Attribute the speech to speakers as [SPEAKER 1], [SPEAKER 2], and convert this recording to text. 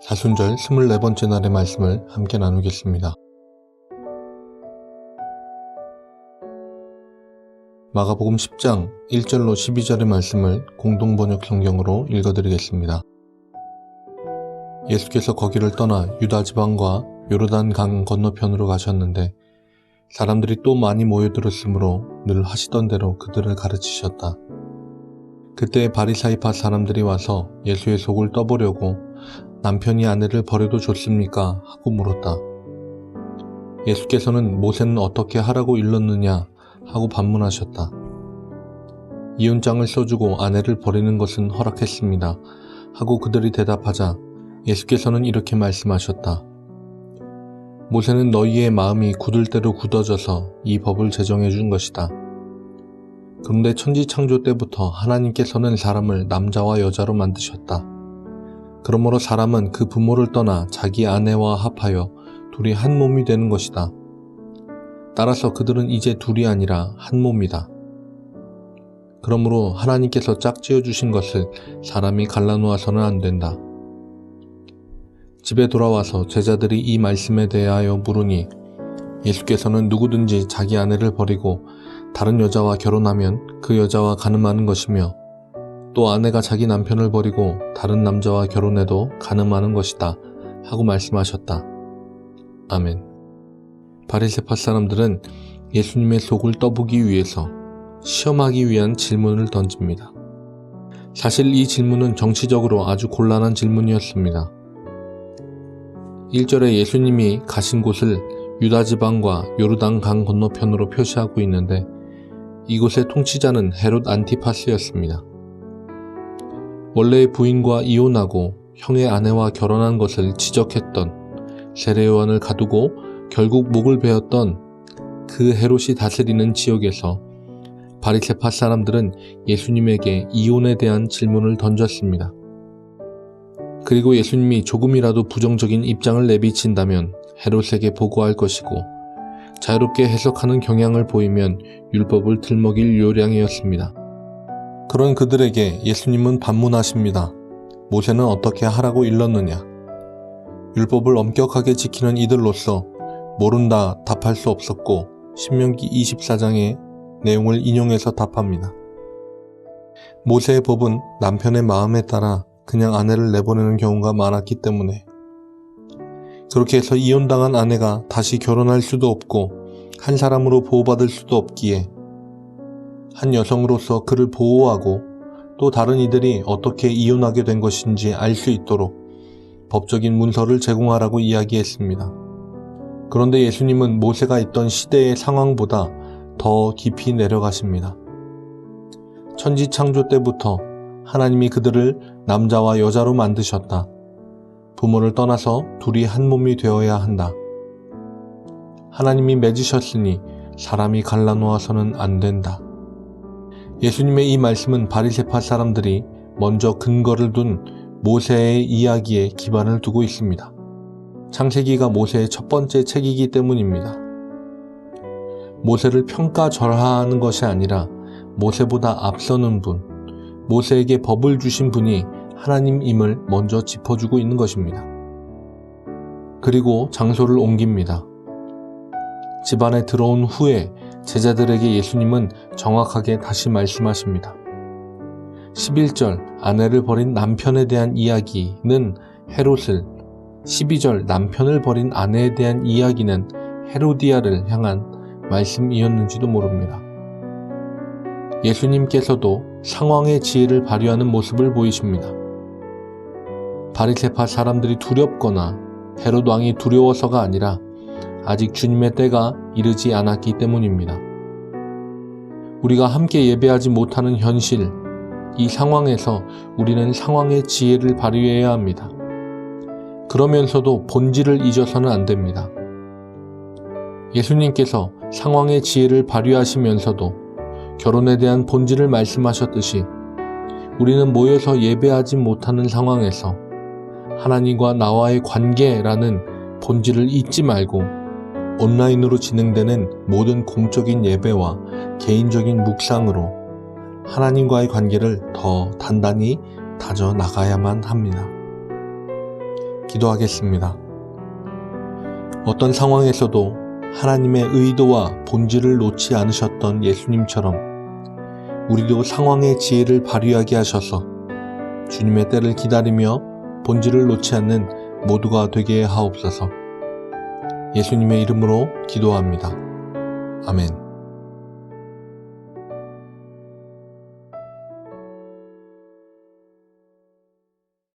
[SPEAKER 1] 사순절 24번째 날의 말씀을 함께 나누겠습니다. 마가복음 10장 1절로 12절의 말씀을 공동번역 성경으로 읽어드리겠습니다. 예수께서 거기를 떠나 유다 지방과 요르단 강 건너편으로 가셨는데 사람들이 또 많이 모여들었으므로 늘 하시던 대로 그들을 가르치셨다. 그때 바리사이파 사람들이 와서 예수의 속을 떠보려고 남편이 아내를 버려도 좋습니까? 하고 물었다. 예수께서는 모세는 어떻게 하라고 일렀느냐? 하고 반문하셨다. 이혼장을 써주고 아내를 버리는 것은 허락했습니다. 하고 그들이 대답하자 예수께서는 이렇게 말씀하셨다. 모세는 너희의 마음이 굳을 대로 굳어져서 이 법을 제정해 준 것이다. 그런데 천지창조 때부터 하나님께서는 사람을 남자와 여자로 만드셨다. 그러므로 사람은 그 부모를 떠나 자기 아내와 합하여 둘이 한 몸이 되는 것이다. 따라서 그들은 이제 둘이 아니라 한 몸이다. 그러므로 하나님께서 짝지어 주신 것을 사람이 갈라놓아서는 안 된다. 집에 돌아와서 제자들이 이 말씀에 대하여 물으니 예수께서는 누구든지 자기 아내를 버리고 다른 여자와 결혼하면 그 여자와 간음하는 것이며 또 아내가 자기 남편을 버리고 다른 남자와 결혼해도 간음하는 것이다 하고 말씀하셨다. 아멘. 바리새파 사람들은 예수님의 속을 떠보기 위해서 시험하기 위한 질문을 던집니다. 사실 이 질문은 정치적으로 아주 곤란한 질문이었습니다. 1절에 예수님이 가신 곳을 유다 지방과 요르단 강 건너편으로 표시하고 있는데 이곳의 통치자는 헤롯 안티파스였습니다. 원래의 부인과 이혼하고 형의 아내와 결혼한 것을 지적했던 세례 요한을 가두고 결국 목을 베었던 그 헤롯이 다스리는 지역에서 바리새파 사람들은 예수님에게 이혼에 대한 질문을 던졌습니다. 그리고 예수님이 조금이라도 부정적인 입장을 내비친다면 헤롯에게 보고할 것이고 자유롭게 해석하는 경향을 보이면 율법을 들먹일 요량이었습니다. 그런 그들에게 예수님은 반문하십니다. 모세는 어떻게 하라고 일렀느냐? 율법을 엄격하게 지키는 이들로서 모른다 답할 수 없었고 신명기 24장의 내용을 인용해서 답합니다. 모세의 법은 남편의 마음에 따라 그냥 아내를 내보내는 경우가 많았기 때문에 그렇게 해서 이혼당한 아내가 다시 결혼할 수도 없고 한 사람으로 보호받을 수도 없기에 한 여성으로서 그를 보호하고 또 다른 이들이 어떻게 이혼하게 된 것인지 알 수 있도록 법적인 문서를 제공하라고 이야기했습니다. 그런데 예수님은 모세가 있던 시대의 상황보다 더 깊이 내려가십니다. 천지창조 때부터 하나님이 그들을 남자와 여자로 만드셨다. 부모를 떠나서 둘이 한 몸이 되어야 한다. 하나님이 맺으셨으니 사람이 갈라놓아서는 안 된다. 예수님의 이 말씀은 바리새파 사람들이 먼저 근거를 둔 모세의 이야기에 기반을 두고 있습니다. 창세기가 모세의 첫 번째 책이기 때문입니다. 모세를 평가절하하는 것이 아니라 모세보다 앞서는 분, 모세에게 법을 주신 분이 하나님임을 먼저 짚어주고 있는 것입니다. 그리고 장소를 옮깁니다. 집안에 들어온 후에 제자들에게 예수님은 정확하게 다시 말씀하십니다. 11절 아내를 버린 남편에 대한 이야기는 헤롯을, 12절 남편을 버린 아내에 대한 이야기는 헤로디아를 향한 말씀이었는지도 모릅니다. 예수님께서도 상황의 지혜를 발휘하는 모습을 보이십니다. 바리새파 사람들이 두렵거나 헤롯 왕이 두려워서가 아니라 아직 주님의 때가 이르지 않았기 때문입니다. 우리가 함께 예배하지 못하는 현실, 이 상황에서 우리는 상황의 지혜를 발휘해야 합니다. 그러면서도 본질을 잊어서는 안 됩니다. 예수님께서 상황의 지혜를 발휘하시면서도 결혼에 대한 본질을 말씀하셨듯이 우리는 모여서 예배하지 못하는 상황에서 하나님과 나와의 관계라는 본질을 잊지 말고 온라인으로 진행되는 모든 공적인 예배와 개인적인 묵상으로 하나님과의 관계를 더 단단히 다져 나가야만 합니다. 기도하겠습니다. 어떤 상황에서도 하나님의 의도와 본질을 놓지 않으셨던 예수님처럼 우리도 상황의 지혜를 발휘하게 하셔서 주님의 때를 기다리며 본질을 놓지 않는 모두가 되게 하옵소서. 예수님의 이름으로 기도합니다. 아멘.